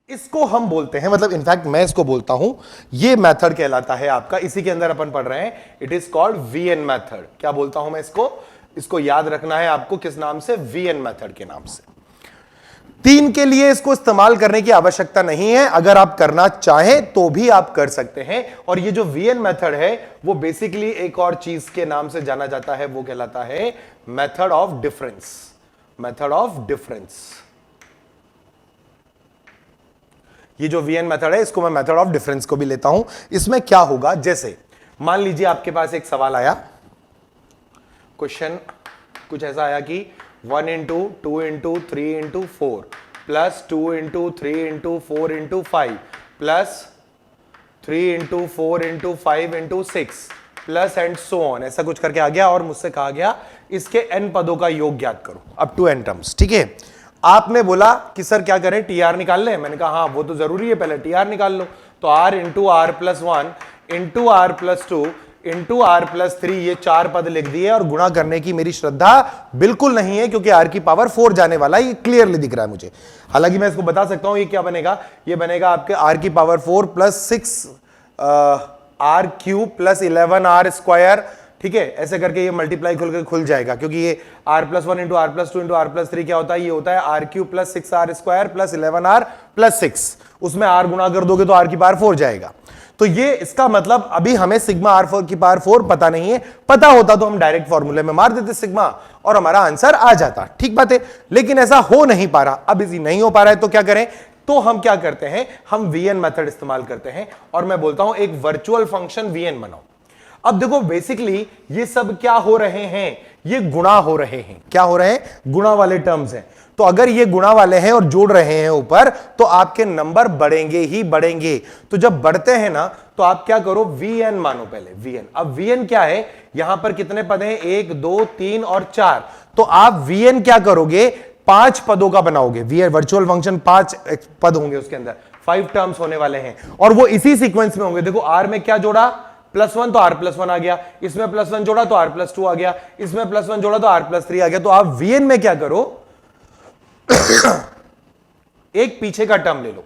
इसको हम बोलते हैं, मतलब इनफैक्ट मैं इसको बोलता हूं, ये मेथड कहलाता है आपका, इसी के अंदर अपन पढ़ रहे हैं, it is called VN method. क्या बोलता हूं मैं इसको याद रखना है आपको, किस नाम से? वीएन मेथड के नाम से। 3 के लिए इसको इस्तेमाल करने की आवश्यकता नहीं है, अगर आप करना चाहें तो भी आप कर सकते हैं। और ये जो वीएन मेथड है वो बेसिकली एक और चीज के नाम से जाना जाता है, वो कहलाता है method of difference. Method of difference, ये जो वीएन मेथड है इसको मैं मेथड ऑफ डिफरेंस को भी लेता हूं। इसमें क्या होगा, जैसे मान लीजिए आपके पास एक सवाल आया, क्वेश्चन कुछ ऐसा आया कि 1 into 2 into 3 into 4 plus 2 into 3 into 4 into 5 plus 3 into 4 into 5 into 6 plus and so on, ऐसा कुछ करके आ गया और मुझसे कहा गया इसके n पदों का योग ज्ञात करो, अप टू n टर्म्स। ठीक है, आपने बोला कि सर क्या करें, टीआर निकाल लें? मैंने कहा हाँ वो तो जरूरी है, पहले टीआर निकाल लो। तो r into r plus 1 into r plus 2 into r plus 3, ये 4 पद लिख दिए, और गुणा करने की मेरी श्रद्धा बिल्कुल नहीं है क्योंकि r की पावर 4 जाने वाला है, ये क्लियरली दिख रहा है मुझे। हालांकि मैं इसको बता सकता हूं ये क्या बनेगा, ये बनेगा आपके r की power 4 plus 6 r cube plus 11r square. ठीक है, ऐसे करके ये मल्टीप्लाई खुल जाएगा, क्योंकि ये r plus 1 into r plus 2 into r plus 3 क्या होता है, ये होता है r cube plus 6r square plus 11r plus 6, उसमें r गुणा कर दोगे तो r की पावर 4 जाएगा। तो ये इसका मतलब अभी हमें सिग्मा r4 की पावर 4 पता नहीं है, पता होता तो हम डायरेक्ट फॉर्मूले में मार देते सिग्मा और हमारा आंसर आ जाता। ठीक बात है, लेकिन ऐसा हो नहीं पा रहा। अब इसी नहीं हो पा रहा है तो क्या करें, तो हम क्या करते हैं, हम वीएन मेथड इस्तेमाल करते हैं, और मैं बोलता हूं एक वर्चुअल फंक्शन वीएन बनाओ। अब देखो बेसिकली ये सब क्या हो रहे हैं, ये गुणा हो रहे हैं। क्या हो रहे हैं? गुणा वाले टर्म्स हैं। तो अगर ये गुणा वाले हैं और जोड़ रहे हैं ऊपर, तो आपके नंबर बढ़ेंगे ही बढ़ेंगे। तो जब बढ़ते हैं ना, तो आप क्या करो, वीएन मानो पहले, वीएन। अब वीएन क्या है, यहां पर कितने पद हैं, 1 2 3 और 4। तो आप वीएन क्या करोगे, 5 पदों का बनाओगे। वीएन वर्चुअल फंक्शन 5 पद होंगे, उसके अंदर 5 टर्म्स होने वाले हैं, और वो इसी सीक्वेंस में होंगे। देखो आर में क्या जोड़ा, +1 तो r +1 आ गया, इसमें +1 जोड़ा तो r +2 आ गया, इसमें +1 जोड़ा तो r +3 आ गया। तो आप वीएन में क्या करो एक पीछे का टर्म ले लो।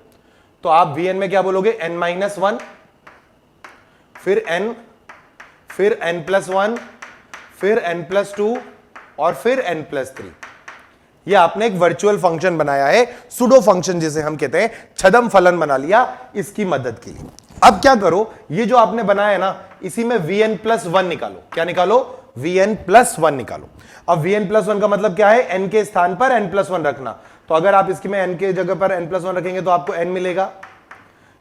तो आप वीएन में क्या बोलोगे, n-1, फिर n, फिर n+1, फिर n+2 और फिर n+3। ये आपने एक वर्चुअल फंक्शन बनाया है, सुडो फंक्शन जिसे हम कहते हैं, छदम फलन बना लिया इसकी मदद के लिए। अब क्या करो, ये जो आपने बनाया है ना, इसी में vn+1 निकालो। क्या निकालो, vn+1 निकालो। अब vn+1 का मतलब क्या है, n के स्थान पर n+1 रखना। तो अगर आप इसकी में n के जगह पर n+1 रखेंगे तो आपको n मिलेगा,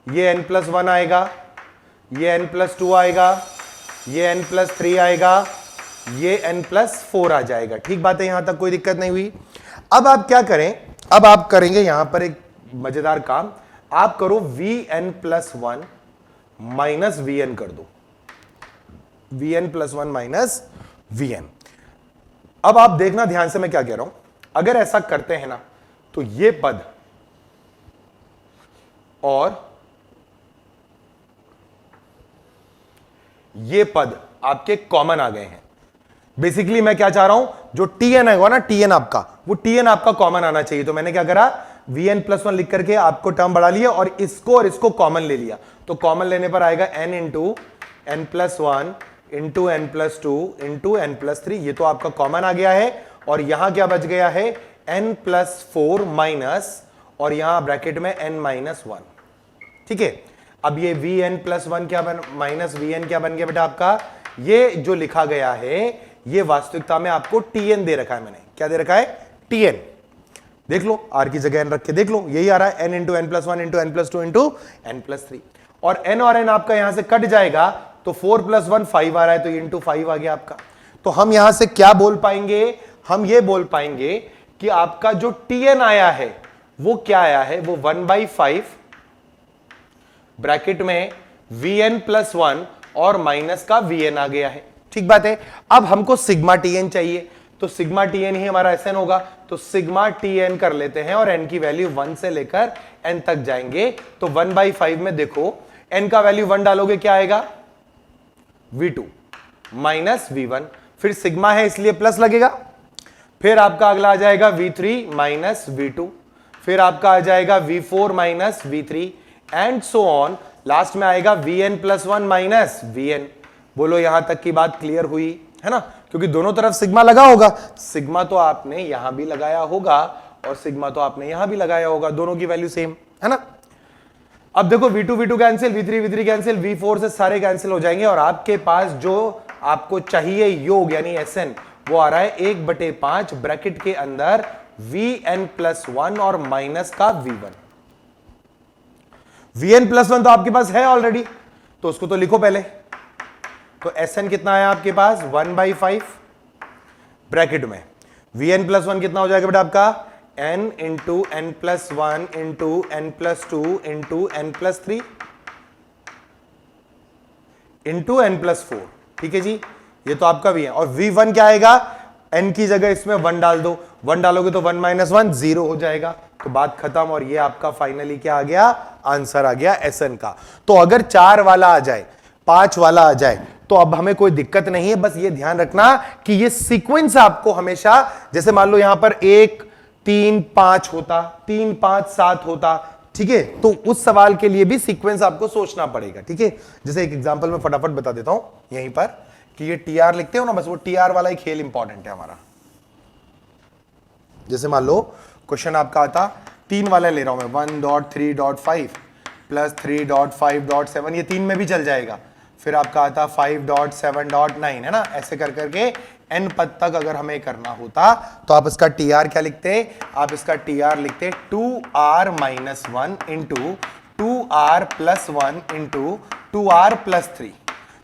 ये n+1 आएगा, ये n+2 आएगा, ये n+3 आएगा, ये n+4 आ जाएगा। ठीक बात है, यहां तक कोई दिक्कत नहीं हुई। अब आप क्या करें, अब आप करेंगे यहां पर एक मजेदार काम, आप करो vn+1 माइनस vn कर दो, vn+1 माइनस vn। अब आप देखना ध्यान से मैं क्या कह रहा हूं, अगर ऐसा करते हैं ना, तो ये पद और ये पद आपके कॉमन आ गए हैं। बेसिकली मैं क्या चाह रहा हूं, जो tn है ना, tn आपका, वो tn आपका कॉमन आना चाहिए। तो मैंने क्या करा, vn+1 लिख करके आपको टर्म बढ़ा लिया और इसको कॉमन ले लिया। तो कॉमन लेने पर आएगा n into n+1 into n+2 into n+3, ये तो आपका कॉमन आ गया है। और यहां क्या बच गया है, n+4 माइनस, और यहां ब्रैकेट में n-1। ठीक है, अब ये vn+1 क्या बन, माइनस vn क्या बन गया बेटा आपका, ये जो लिखा गया है ये वास्तविकता में आपको tn दे रखा है। मैंने क्या दे रखा है, tn। देख लो, r की जगह n रख के देख लो, यही आ रहा है, n into n+1 into n+2 into n+3। और n और n आपका यहां से कट जाएगा, तो 4 + 1 5 आ रहा है, तो इंटू 5 आ गया आपका। तो हम यहां से क्या बोल पाएंगे, हम ये बोल पाएंगे कि आपका जो tn आया है वो क्या आया है, वो 1/5 ब्रैकेट में vn+1 और माइनस का vn आ गया है। ठीक बात है। अब हमको सिग्मा tn चाहिए, तो सिग्मा tn ही हमारा Sn होगा। तो सिग्मा tn कर लेते हैं और n की वैल्यू 1 से लेकर n तक जाएंगे। तो 1/5 में देखो n का वैल्यू 1 डालोगे क्या आएगा, v2 माइनस v1, फिर सिग्मा है इसलिए प्लस लगेगा। फिर आपका अगला आ जाएगा v3 माइनस v2, फिर आपका आ जाएगा V4 minus V3 and so on, last में आएगा Vn प्लस 1 माइनस Vn। बोलो यहां तक की बात क्लियर हुई है ना, क्योंकि दोनों तरफ सिग्मा लगा होगा, सिग्मा तो आपने यहां भी लगाया होगा और सिग्मा तो आपने यहां भी लगाया होगा, दोनों की वैल्यू सेम है ना। अब देखो V2 V2 cancel, V3 V3 cancel, V4 से सारे कैंसिल हो जाएंगे और आपके पास जो आपको चाहिए योग यानी Sn वो आ रहा है 1/5 ब्रैकेट के अंदर Vn प्लस 1 और माइनस का V1। Vn प्लस 1 तो आपके पास है ऑलरेडी, तो उसको तो लिखो पहले। तो Sn कितना है आपके पास 1/5 ब्रैकेट में, Vn प्लस 1 कितना हो जाएगा बेटा आपका n into n plus 1 into n plus 2 into n plus 3 into n plus 4। ठीक है जी, ये तो आपका भी है। और V1 क्या आएगा, n की जगह इसमें 1 डाल दो, 1 डालोगे तो 1 माइनस 1 0 हो जाएगा, तो बात खत्म। और ये आपका फाइनली क्या आ गया, आंसर आ गया Sn का। तो अगर 4 वाला आ जाए, 5 वाला आ जाए, तो अब हमें कोई दिक्कत नहीं है। बस ये ध्यान रखना कि ये सीक्वेंस आपको हमेशा, जैसे मान लो यहां पर 1 3 5 होता, 3 5 7 होता, ठीक है, तो उस सवाल के लिए भी सीक्वेंस आपको सोचना पड़ेगा। ठीक है, जैसे एक एग्जांपल में फटाफट बता देता हूं यहीं पर कि ये TR लिखते हो ना, बस वो TR वाला ही खेल इंपॉर्टेंट है हमारा। जैसे मान लो क्वेश्चन आपका आता 3 वाला ले रहा हूं मैं, 1.3.5 प्लस 3.5.7, ये 3 में भी चल जाएगा। फिर आपका आता 5.7.9 है ना, ऐसे कर करके n पद तक अगर हमें करना होता तो आप इसका TR क्या लिखते, आप इसका TR लिखते 2r minus 1 into 2r plus 1 into 2r plus 3।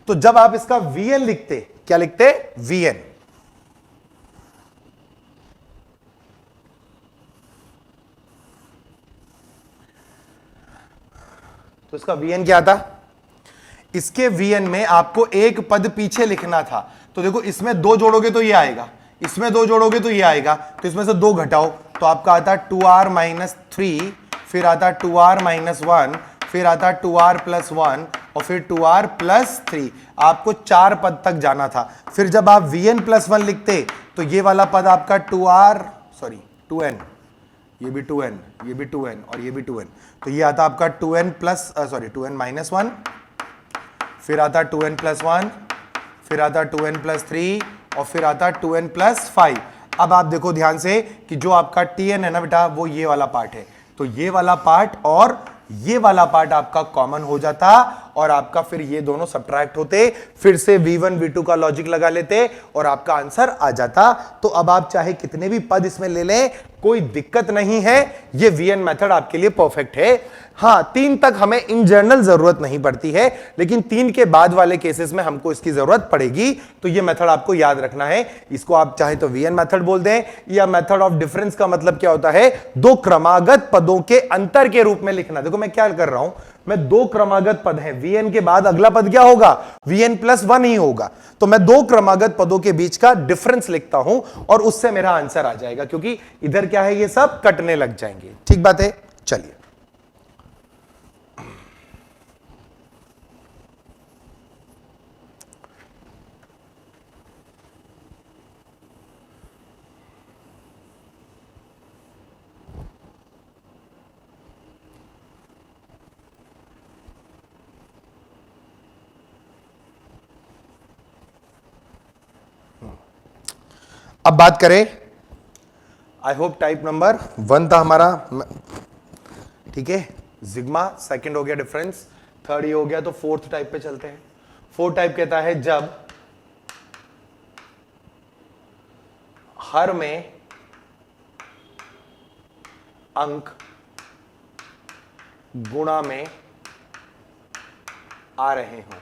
तो जब आप इसका Vn लिखते, क्या लिखते, Vn, तो इसका Vn क्या था, इसके Vn में आपको एक पद पीछे लिखना था। तो देखो इसमें 2 जोड़ोगे तो ये आएगा, इसमें 2 जोड़ोगे तो ये आएगा, तो इसमें से 2 घटाओ तो आपका आता 2r माइनस 3, फिर आता 2r माइनस 1, फिर आता 2r प्लस 1 और फिर 2r प्लस 3। आपको 4 पद तक जाना था। फिर जब आप Vn प्लस 1 लिखते तो ये वाला पद आपका 2n, ये भी 2n, ये भी 2n और ये भी 2n, तो ये आता आपका 2n माइनस 1, फिर आता 2n प्लस 1, फिर आता 2n प्लस 3 और फिर आता 2n प्लस 5। अब आप देखो ध्यान से कि जो आपका Tn है ना बेटा, वो ये वाला पार्ट है, तो ये वाला पार्ट और ये वाला पार्ट आपका कॉमन हो जाता और आपका फिर ये दोनों सब्ट्रैक्ट होते, फिर से V1 V2 का लॉजिक लगा लेते और आपका आंसर आ जाता। तो अब आप चाहे कितने भी पद इसमें ले लें, कोई दिक्कत नहीं है, ये Vn मेथड आपके लिए परफेक्ट है। हाँ, 3 तक हमें इन जनरल जरूरत नहीं पड़ती है, लेकिन 3 के बाद वाले केसेस में हमको इसकी जरूरत पड़ेगी, तो ये मेथड आपको याद रखना है। इसको आप चाहे तो Vn मेथड बोल दें, या मेथड ऑफ डिफरेंस का मतलब क्या होता है, 2 क्रमागत पदों के अंतर के रूप में लिखना। देखो मैं क्या कर रहा हूं, मैं 2 क्रमागत पद हैं, Vn के बाद अगला पद क्या होगा, Vn प्लस 1 ही होगा, तो मैं 2 क्रमागत पदों के बीच का डिफरेंस लिखता हूं और उससे मेरा आंसर आ जाएगा, क्योंकि इधर क्या है, ये सब कटने लग जाएंगे। ठीक बात है, चलिए अब बात करें, आई होप टाइप नंबर 1 था हमारा, ठीक है, सिग्मा, सेकंड हो गया डिफरेंस, थर्ड ये हो गया, तो 4th टाइप पे चलते हैं। 4th टाइप कहता है जब हर में अंक गुणा में आ रहे हों।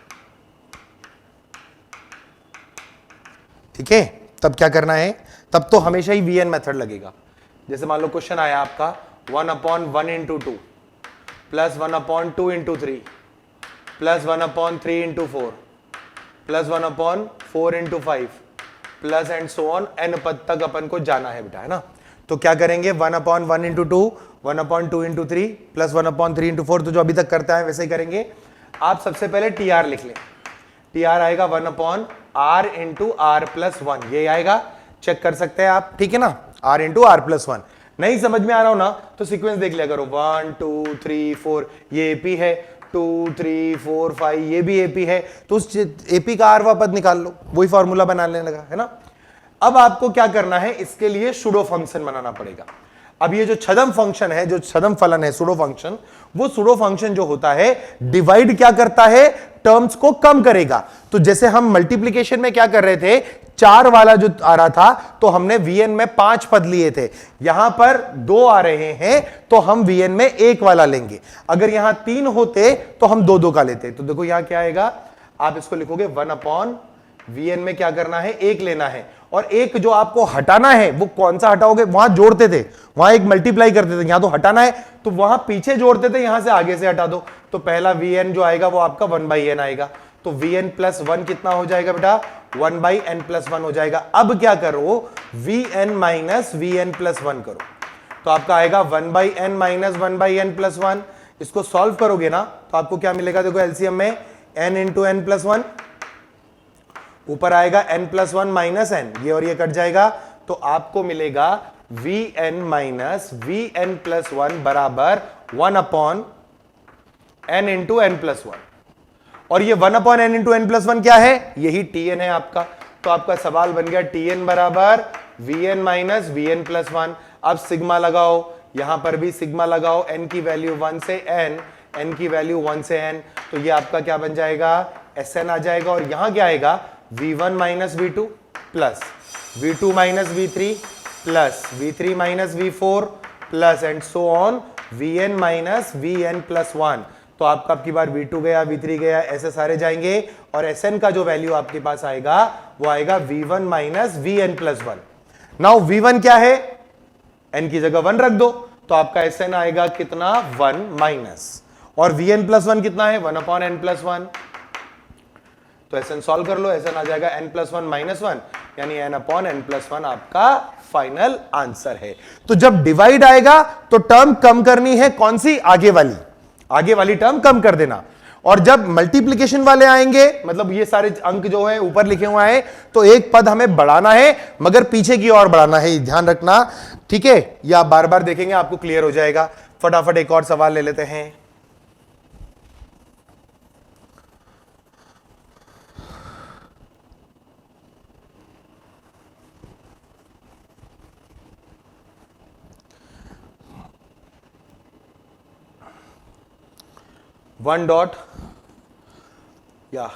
ठीक है, तब क्या करना है, तब तो हमेशा ही Vn मेथड लगेगा। जैसे मान लो क्वेश्चन आया आपका 1/1 into 2 plus 1/2 into 3 plus 1/3 into 4 plus 1/4 into 5 plus and so on, n पद तक अपन को जाना है बेटा, है ना। तो क्या करेंगे, 1/1 इंटू 2, 1/2 इंटू 3 प्लस 1/3 इंटू 4, तो जो अभी तक करता है वैसे ही करेंगे। आप सबसे पहले TR लिख लें, TR आएगा 1/r इंटू r प्लस 1, ये आएगा, चेक कर सकते हैं आप, ठीक है ना, r इंटू r प्लस 1। नहीं समझ में आ रहा हो ना तो सीक्वेंस देख लिया करो, 1 2 3 4 ये एपी है, 2 3 4 5 ये भी एपी है, तो उस एपी का आरवा पद निकाल लो, वही फॉर्मूला बनाने लगा है ना। अब आपको क्या करना है, इसके लिए सूडो फंक्शन बनाना पड़ेगा। अब ये जो छदम फंक्शन है, जो छदम फलन है सूडो फंक्शन, वो सूडो फंक्शन जो होता है डिवाइड क्या करता है, टर्म्स को कम करेगा। तो जैसे हम मल्टीप्लिकेशन में क्या कर रहे थे, 4 वाला जो आ रहा था तो हमने Vn में 5 पद लिए थे, यहां पर 2 आ रहे हैं तो हम Vn में 1 वाला लेंगे। अगर यहां 3 होते तो हम 2 का लेते। तो देखो यहां क्या आएगा, आप इसको लिखोगे 1/Vn में क्या करना है, 1 लेना है, और एक जो आपको हटाना है वो कौन सा हटाओगे, वहां जोड़ते थे, वहां एक मल्टीप्लाई करते थे, यहां तो हटाना है तो वहां पीछे जोड़ते थे, यहां से आगे से हटा दो। तो पहला Vn जो आएगा वो आपका 1/n आएगा। तो Vn प्लस 1 कितना हो जाएगा बेटा, 1/n प्लस 1 हो जाएगा। अब क्या करो, Vn माइनस Vn प्लस 1 करो, तो आपका आएगा 1/n माइनस 1/n प्लस 1। इसको सॉल्व करोगे ना तो आपको क्या मिलेगा, देखो एलसीएम में n इंटू एन प्लस 1, ऊपर आएगा n प्लस 1 माइनस n, ये और ये कट जाएगा, तो आपको मिलेगा Vn माइनस Vn प्लस 1 बराबर 1/n इंटू एन प्लस 1। और ये 1/n इंटू एन प्लस 1 क्या है, यही Tn है आपका। तो आपका सवाल बन गया Tn बराबर Vn माइनस Vn प्लस 1। अब सिग्मा लगाओ, यहां पर भी सिग्मा लगाओ, n की वैल्यू 1 से n, n की वैल्यू 1 से n, तो ये आपका क्या बन जाएगा, Sn आ जाएगा। और यहां क्या आएगा, V1 minus V2 plus V2 minus V3 plus V3 minus V4 plus and so on Vn minus Vn plus 1। तो आपका अब की बार V2 गया, V3 गया, ऐसे सारे जाएंगे, और Sn का जो वैल्यू आपके पास आएगा वो आएगा V1 minus Vn plus 1। Now V1 क्या है, n की जगह 1 रख दो, तो आपका Sn आएगा कितना, 1 माइनस, और Vn प्लस 1 कितना है, 1/n प्लस 1। तो Sn सॉल्व कर लो, Sn आ जाएगा n प्लस 1 माइनस 1, यानी n/n प्लस 1 आपका फाइनल आंसर है। तो जब डिवाइड आएगा तो टर्म कम करनी है, कौन सी, आगे वाली टर्म कम कर देना। और जब मल्टीप्लिकेशन वाले आएंगे, मतलब ये सारे अंक जो है ऊपर लिखे हुए हैं, तो एक पद हमें बढ़ाना है मगर पीछे की ओर बढ़ाना है, ध्यान रखना, ठीक है। ये आप बार बार देखेंगे, आपको क्लियर हो जाएगा। फटाफट एक और सवाल ले लेते हैं। वन डॉट, या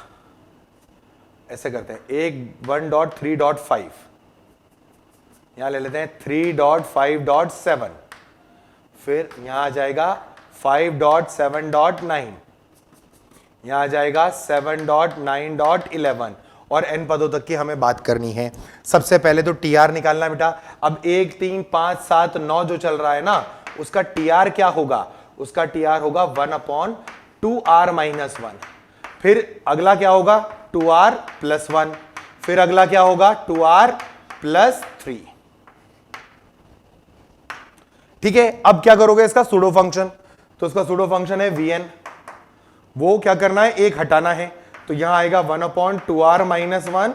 ऐसे करते हैं, 1.3.5 यहां ले लेते हैं, 3.5.7, फिर यहां आ जाएगा 5.7.9, यहां आ जाएगा 7.9.11, और n पदों तक की हमें बात करनी है। सबसे पहले तो टीआर निकालना बेटा। अब 1 3 5 7 9 जो चल रहा है ना, उसका टीआर क्या होगा, उसका टीआर होगा 1/2r माइनस 1। फिर अगला क्या होगा, 2r प्लस 1, फिर अगला क्या होगा, 2r प्लस 3। ठीक है, अब क्या करोगे इसका सूडो फंक्शन, तो उसका सूडो फंक्शन है Vn, वो क्या करना है, एक हटाना है, तो यहां आएगा 1/2r minus 1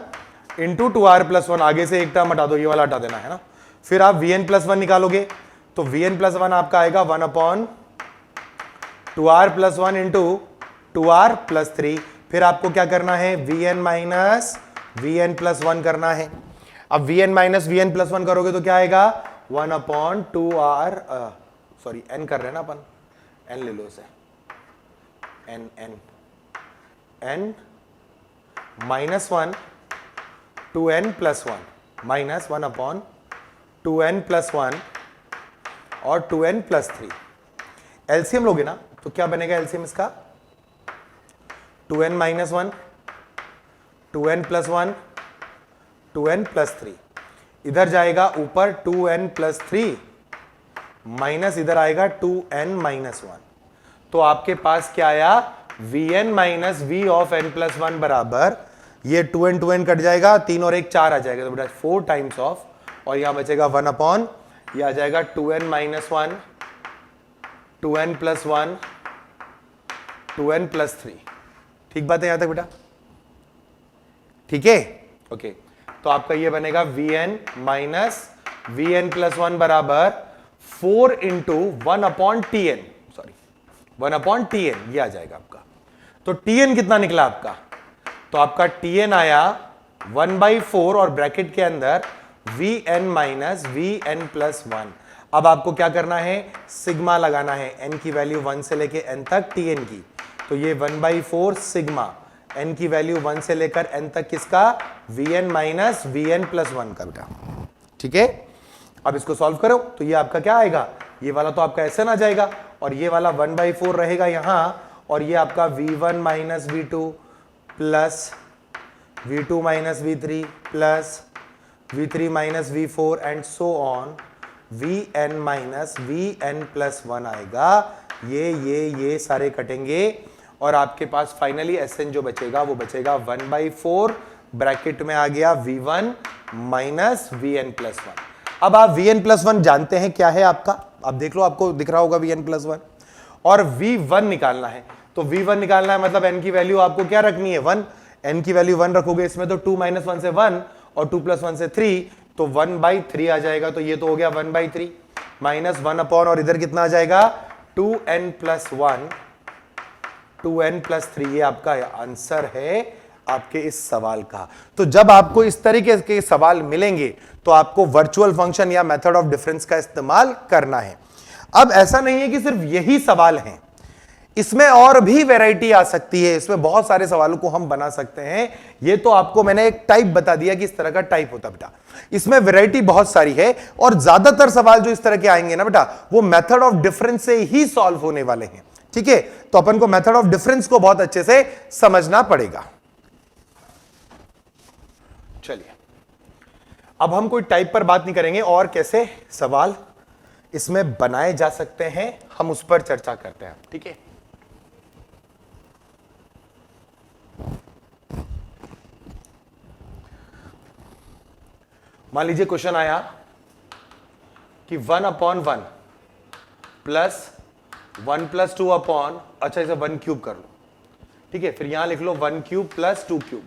into 2r plus 1, आगे से एक टर्म हटा दो, ये वाला हटा देना है ना। फिर आप Vn प्लस 1 निकालोगे, तो Vn प्लस 1 आपका आएगा 1/2r plus 1 into 2r plus 3। फिर आपको क्या करना है, Vn माइनस Vn प्लस 1 करना है। अब Vn माइनस Vn प्लस 1 करोगे तो क्या आएगा, 1/2r, सॉरी n कर रहे हैं ना अपन, n ले लो इसे, n minus 1 2n plus 1 minus 1/2n plus 1 और 2n प्लस 3। एलसीएम लोगे ना तो क्या बनेगा एलसीएम इसका, 2n minus 1 2n plus 1 2n plus 3, इधर जाएगा ऊपर 2n प्लस 3 माइनस इधर आएगा 2n माइनस 1। तो आपके पास क्या आया, Vn minus V of n plus 1 बराबर, ये 2n कट जाएगा, 3 और 1 4 आ जाएगा, तो बेटा 4 टाइम्स ऑफ, और यहां बचेगा 1/, यह आ जाएगा 2n minus 1 2n plus 1 2n plus 3। ठीक बात है यहां तक बेटा, ठीक है, ओके। तो आपका ये बनेगा Vn माइनस Vn प्लस 1 बराबर 4 इंटू 1/Tn, सॉरी 1/Tn, ये आ जाएगा आपका। तो Tn कितना निकला आपका? तो आपका Tn आया 1/4 और ब्रैकेट के अंदर Vn माइनस Vn प्लस 1। अब आपको क्या करना है? सिग्मा लगाना है, n की वैल्यू 1 से लेके n तक Tn की। तो ये 1/4 सिग्मा n की वैल्यू 1 से लेकर n तक किसका? Vn माइनस Vn प्लस 1 का बेटा। ठीक है, अब इसको सॉल्व करो तो ये आपका क्या आएगा? ये वाला तो आपका Sn आ जाएगा और ये वाला 1/4 रहेगा यहां, और ये आपका V1 minus V2 plus V2 minus V3 plus V3 minus V4 and so on, Vn minus Vn plus 1 आएगा। ये सारे कटेंगे और आपके पास फाइनली Sn जो बचेगा वो बचेगा 1/4 ब्रैकेट में आ गया V1 माइनस Vn प्लस 1। अब आप Vn प्लस 1 जानते हैं क्या है आपका? आप देख लो, आपको दिख रहा होगा Vn प्लस 1, और V1 निकालना है। तो V1 निकालना है मतलब n की वैल्यू आपको क्या रखनी है? 1। n की वैल्यू 1 रखोगे इसमें तो 2 माइनस 1 से 1 और 2 प्लस 1 से 3, तो 1/3 आ जाएगा। तो ये तो हो गया 1/3 माइनस 1 अपॉन, और इधर कितना आ जाएगा? 2n plus 1, 2n plus 3। ये आपका आंसर है आपके इस सवाल का। तो जब आपको इस तरीके के सवाल मिलेंगे तो आपको वर्चुअल फंक्शन या मेथड ऑफ डिफरेंस का इस्तेमाल करना है। अब ऐसा नहीं है कि सिर्फ यही सवाल हैं, इसमें और भी वैरायटी आ सकती है, इसमें बहुत सारे सवालों को हम बना सकते हैं। ये तो आपको मैंने एक टाइप बता दिया कि इस तरह का टाइप होता बेटा, इसमें वैरायटी बहुत सारी है और ज्यादातर सवाल जो इस तरह के आएंगे ना बेटा, वो मेथड ऑफ डिफरेंस से ही सॉल्व होने वाले हैं। ठीक है, तो अपन को मेथड ऑफ डिफरेंस को बहुत अच्छे से समझना पड़ेगा। चलिए, अब हम कोई टाइप पर बात नहीं करेंगे, और कैसे सवाल इसमें बनाए जा सकते हैं हम उस पर चर्चा करते हैं। ठीक है, मान लीजिए क्वेश्चन आया कि 1/1 प्लस 1 प्लस 2 अपॉन, अच्छा इसे 1 क्यूब कर लो। ठीक है, फिर यहां लिख लो 1 cube plus 2 cube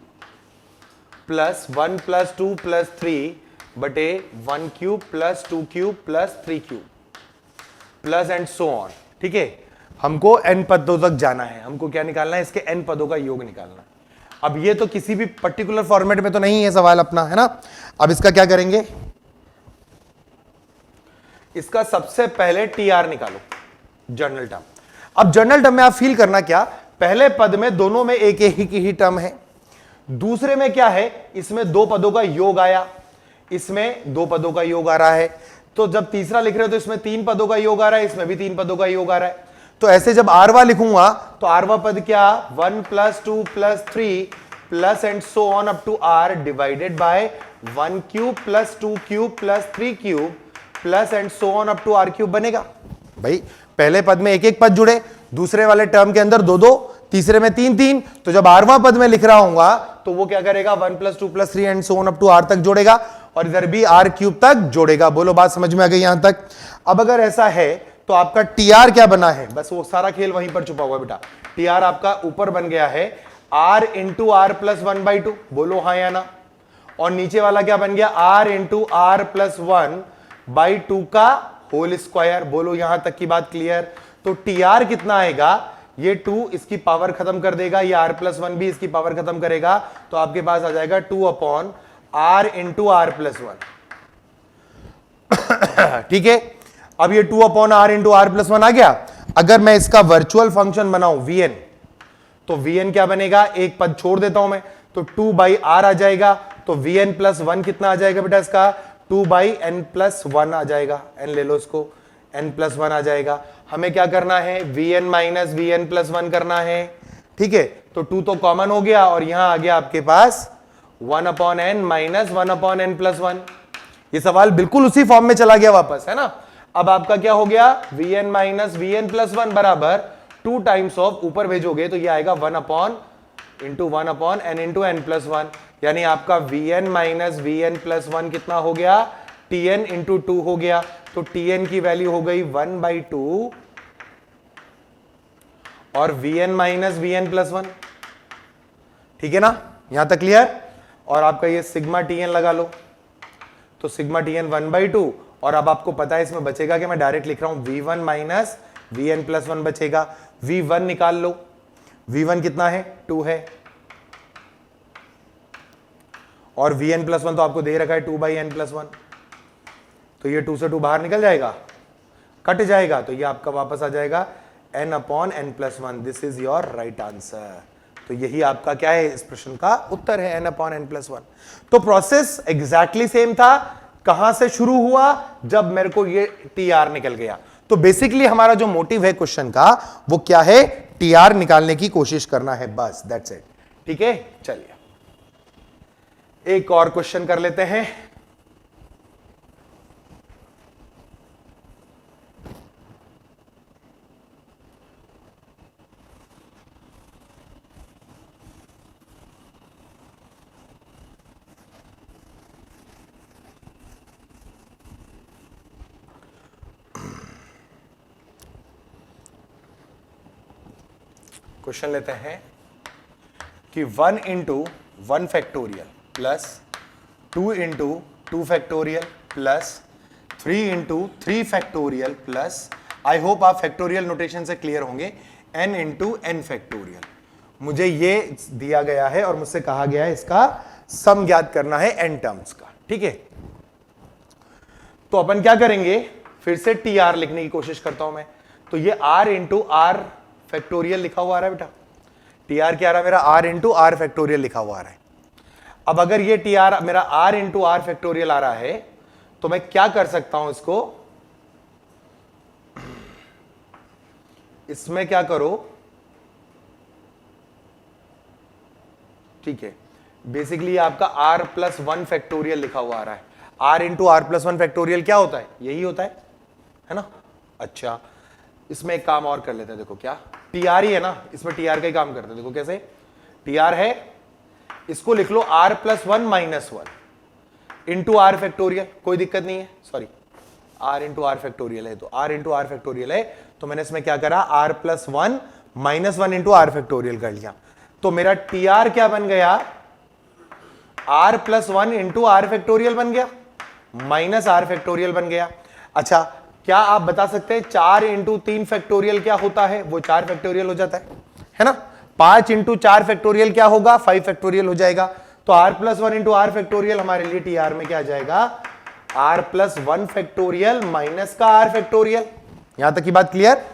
plus 1 plus 2 plus 3 बटे 1 cube plus 2 cube plus 3 cube plus and so on. ठीक है, हमको n पदों तक जाना है, हमको क्या निकालना है? इसके n पदों का योग निकालना है। अब ये तो किसी भी पर्टिकुलर फॉर्मेट में तो नहीं है सवाल अपना, है ना। अब इसका क्या करेंगे? इसका सबसे पहले TR निकालो, जनरल टर्म। अब जनरल टर्म में आप फील करना क्या, पहले पद में दोनों में एक ही टर्म है, दूसरे में क्या है, इसमें दो पदों का योग आया, इसमें दो पदों का योग आ रहा है। तो जब तीसरा लिख रहे हो तो इसमें 3 पदों का योग आ रहा है, इसमें भी 3 पदों का योग आ रहा है। तो ऐसे जब आरवा लिखूंगा तो आरवा पद क्या, 1 plus 2 plus 3 plus and so on up to r divided by 1 cube plus 2 cube plus 3 cube plus and so on up to r cube बनेगा। भाई पहले पद में एक पद जुड़े, दूसरे वाले टर्म के अंदर 2 2, तीसरे में 3 3, तो जब आरवा पद में लिख रहा हूंगा तो वो क्या करेगा, 1 plus 2 plus 3 and so on up to r तक जोड़ेगा, और इधर भी r क्यूब तक जोड़ेगा। बोलो बात समझ में आ गई यहां तक? अब अगर ऐसा है तो आपका TR क्या बना है, बस वो सारा खेल वहीं पर छुपा हुआ बेटा। TR आपका ऊपर बन गया है r इंटू आर प्लस 1/2, बोलो हाँ या ना। और नीचे वाला क्या बन गया, r इंटू आर प्लस 1/2 का होल स्क्वायर। बोलो यहां तक की बात क्लियर? तो TR कितना आएगा, ये 2 इसकी पावर खत्म कर देगा, ये r प्लस 1 भी इसकी पावर खत्म करेगा, तो आपके पास आ जाएगा 2/r इंटू आर प्लस 1। ठीक है, अब ये 2/r इंटू आर प्लस 1 आ गया। अगर मैं इसका वर्चुअल फंक्शन बनाऊं Vn, तो Vn क्या बनेगा, एक पद छोड़ देता हूं मैं, तो 2/r आ जाएगा। तो Vn प्लस 1 कितना आ जाएगा बेटा इसका, 2/n प्लस 1 आ जाएगा। n ले लो इसको, n प्लस 1 आ जाएगा। हमें क्या करना है, Vn माइनस Vn प्लस 1 करना है। ठीक है, तो 2 तो कॉमन हो गया और यहां आ गया आपके पास 1/n माइनस 1/n प्लस 1। ये सवाल बिल्कुल उसी फॉर्म में चला गया वापस, है ना। अब आपका क्या हो गया, Vn माइनस Vn प्लस 1 बराबर 2 टाइम्स ऑफ, ऊपर भेजोगे तो ये आएगा 1/n इंटू n प्लस 1, यानी आपका Vn माइनस Vn प्लस 1 कितना हो गया, Tn इंटू 2 हो गया। तो Tn की वैल्यू हो गई 1/2 और Vn माइनस Vn प्लस 1। ठीक है ना, यहां तक क्लियर? और आपका ये सिग्मा Tn लगा लो, तो सिग्मा Tn 1/2 और अब आपको पता है इसमें बचेगा कि मैं डायरेक्ट लिख रहा हूं v1 माइनस vn+1 बचेगा। v1 निकाल लो, v1 कितना है 2 है, और vn+1 तो आपको दे रखा है 2/n+1, तो ये 2 से 2 बाहर निकल जाएगा, कट जाएगा, तो ये आपका वापस आ जाएगा n/n+1। This is your right answer. तो यही आपका क्या है, इस प्रश्न का उत्तर है n/n+1। तो प्रोसेस एग्जैक्टली सेम था, कहां से शुरू हुआ, जब मेरे को ये टीआर निकल गया। तो बेसिकली हमारा जो मोटिव है क्वेश्चन का वो क्या है, टीआर निकालने की कोशिश करना है, बस दैट्स इट। ठीक है, चलिए एक और क्वेश्चन कर लेते हैं। क्वेश्चन लेते हैं कि 1 × 1 factorial plus 2 × 2 factorial plus 3 × 3 factorial plus, I hope आप फैक्टोरियल नोटेशन से क्लियर होंगे, n × n फैक्टोरियल। मुझे ये दिया गया है और मुझसे कहा गया है इसका सम ज्ञात करना है n टर्म्स का। ठीक है, तो अपन क्या करेंगे, फिर से टीआर लिखने की कोशिश करता हूं मैं। तो ये r × r फैक्टोरियल लिखा हुआ आ रहा है बेटा, टीआर क्या आ रहा है मेरा, r × r फैक्टोरियल लिखा हुआ आ रहा है। अब अगर ये टीआर मेरा r × r फैक्टोरियल आ रहा है तो मैं क्या कर सकता हूं, इसमें क्या करो, ठीक है, बेसिकली आपका r+1 फैक्टोरियल लिखा हुआ आ रहा है। r × r+1 फैक्टोरियल क्या होता है, यही होता है ना। अच्छा, इसमें एक काम और कर लेते हैं, देखो क्या टीआर ही है ना, इसमें टीआर का ही काम करते हैं। देखो कैसे, टीआर है, इसको लिख लो r+1 - 1 इंटू आर फैक्टोरियल, कोई दिक्कत नहीं है, सॉरी r × r फैक्टोरियल है, तो r × r फैक्टोरियल है, तो मैंने इसमें क्या करा, r+1 - 1 इंटू आर फैक्टोरियल कर लिया। तो मेरा टीआर क्या बन गया, r+1 इंटू आर फैक्टोरियल बन गया, माइनस आर फैक्टोरियल बन गया। अच्छा, क्या आप बता सकते हैं 4 × 3 फैक्टोरियल क्या होता है, वो 4 फैक्टोरियल हो जाता है ना। 5 × 4 फैक्टोरियल क्या होगा, 5 फैक्टोरियल हो जाएगा। तो r+1 इंटू आर फैक्टोरियल हमारे लिए टीआर में क्या आ जाएगा, r+1 फैक्टोरियल माइनस का r फैक्टोरियल। यहां तक की बात क्लियर।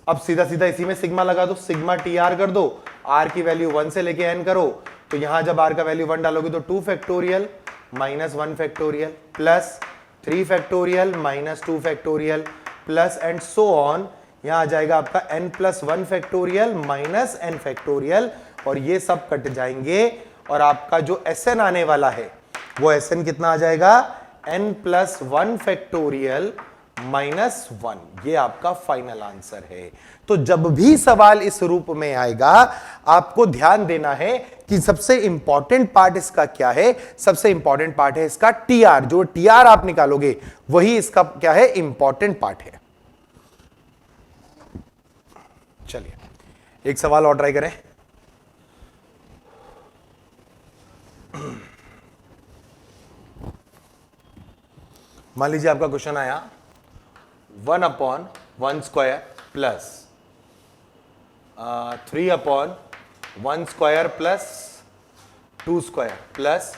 अब सीधा सीधा इसी में सिग्मा लगा दो, सिग्मा टीआर कर दो, r की वैल्यू 1 से लेके n करो, तो यहां जब r का वैल्यू 1 डालोगे तो 2 factorial minus 1 factorial plus 3 factorial minus 2 factorial plus and so on. यहां आ जाएगा आपका n+1 factorial minus n factorial, और ये सब कट जाएंगे, और आपका जो Sn आने वाला है वो Sn कितना आ जाएगा, n+1 फैक्टोरियल माइनस 1। ये आपका फाइनल आंसर है। तो जब भी सवाल इस रूप में आएगा, आपको ध्यान देना है कि सबसे इंपॉर्टेंट पार्ट इसका क्या है, सबसे इंपॉर्टेंट पार्ट है इसका टीआर। जो टीआर आप निकालोगे वही इसका क्या है, इंपॉर्टेंट पार्ट है। चलिए एक सवाल और ट्राई करें। मान लीजिए आपका क्वेश्चन आया 1/1² plus 3/1² plus 2² plus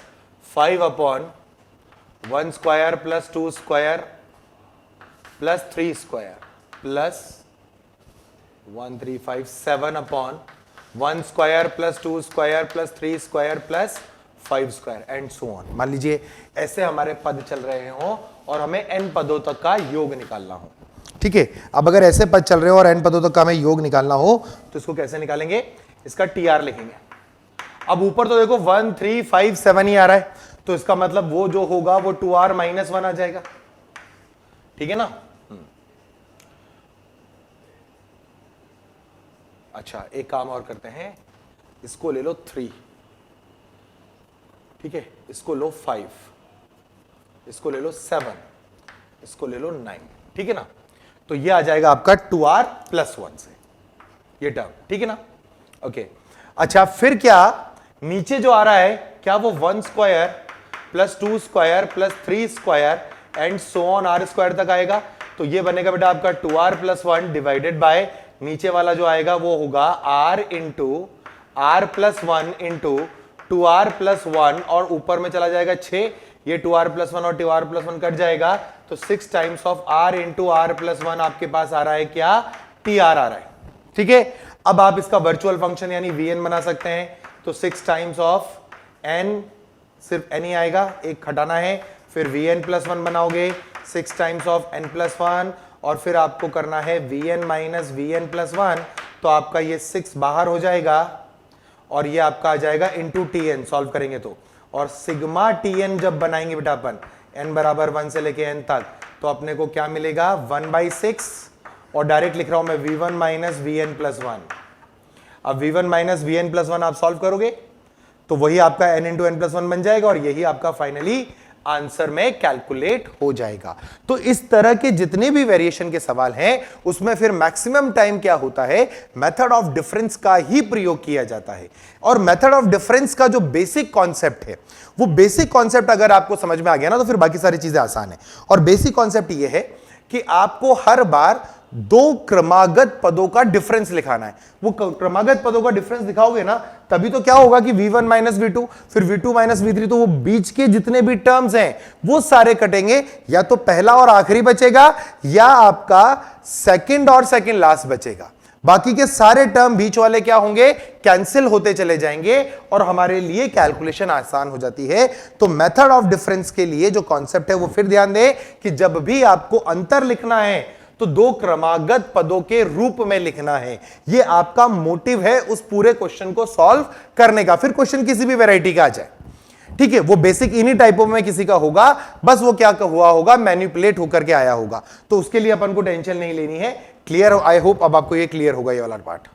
5/1² plus 2² plus 3² plus 1 3 5 7/1² plus 2² plus 3² plus 5² and so on. मान लीजिए ऐसे हमारे पद चल रहे हो और हमें n पदों तक का योग निकालना हो। ठीक है, अब अगर ऐसे पद चल रहे हो और n पदों तक का हमें योग निकालना हो तो इसको कैसे निकालेंगे, इसका टीआर लिखेंगे। अब ऊपर तो देखो 1 3 5 7 ही आ रहा है, तो इसका मतलब वो जो होगा वो 2r - 1 आ जाएगा। ठीक है ना। अच्छा, एक काम और करते हैं, इसको ले लो 3, ठीक है, इसको लो 5, इसको ले लो 7, इसको ले लो 9, ठीक है ना। तो ये आ जाएगा आपका 2r+1 से ये टर्म, ठीक है ना। ओके, अच्छा फिर क्या नीचे जो आ रहा है, क्या वो 1² plus 2² plus 3² and so on r square तक आएगा। तो ये बनेगा बेटा आपका 2r प्लस 1 डिवाइडेड बाय नीचे वाला जो आएगा वो होगा r into r plus 1 into 2r plus 1 और ऊपर में चला जाएगा 6, ये 2r प्लस 1 और 2r प्लस 1 कट जाएगा तो 6 times of r into r plus 1 आपके पास आ रहा है क्या, tr आ रहा है। ठीक है, अब आप इसका वर्चुअल फंक्शन यानी vn बना सकते हैं। तो 6 टाइम्स ऑफ n, सिर्फ n ही आएगा, एक घटाना है, फिर vn प्लस 1 बनाओगे 6 टाइम्स ऑफ n प्लस 1 और फिर आपको करना है vn माइनस vn प्लस 1, तो आपका ये 6 बाहर हो जाएगा और ये आपका आ जाएगा इंटू tn, सॉल्व करेंगे तो। और सिग्मा tn जब बनाएंगे बेटा अपन n बराबर 1 से लेके n तक, तो अपने को क्या मिलेगा 1/6 और डायरेक्ट लिख रहा हूं मैं v1 माइनस vn प्लस 1। अब v1 माइनस vn प्लस 1 आप सॉल्व करोगे तो वही आपका n इंटू n प्लस 1 बन जाएगा और यही आपका फाइनली आंसर में कैलकुलेट हो जाएगा। तो इस तरह के जितने भी वेरिएशन के सवाल हैं उसमें फिर मैक्सिमम टाइम क्या होता है, मेथड ऑफ डिफरेंस का ही प्रयोग किया जाता है। और मेथड ऑफ डिफरेंस का जो बेसिक कॉन्सेप्ट है, वो बेसिक कॉन्सेप्ट अगर आपको समझ में आ गया ना तो फिर बाकी सारी चीजें आसान है। और बेसिक कॉन्सेप्ट ये है कि आपको हर बार दो क्रमागत पदों का डिफरेंस लिखाना है। वो क्रमागत पदों का डिफरेंस दिखाओगे ना तभी तो क्या होगा कि v1 माइनस v2 फिर v2 माइनस v3, तो वो बीच के जितने भी टर्म्स हैं वो सारे कटेंगे, या तो पहला और आखिरी बचेगा या आपका सेकंड और सेकंड लास्ट बचेगा। बाकी के सारे टर्म बीच वाले क्या होंगे, कैंसिल होते चले जाएंगे और हमारे लिए कैलकुलेशन आसान हो जाती है। तो मेथड ऑफ डिफरेंस के लिए जो कॉन्सेप्ट है वो फिर ध्यान दें कि जब भी आपको अंतर लिखना है तो दो क्रमागत पदों के रूप में लिखना है। ये आपका मोटिव है उस पूरे क्वेश्चन को सॉल्व करने का। फिर क्वेश्चन किसी भी वैरायटी का आ जाए, ठीक है, वो बेसिक इन्हीं टाइपों में किसी का होगा, बस वो क्या हुआ होगा, मैनिपुलेट होकर के आया होगा। तो उसके लिए अपन को टेंशन नहीं लेनी है। क्लियर, आई होप अब आपको ये क्लियर होगा ये वाला पार्ट।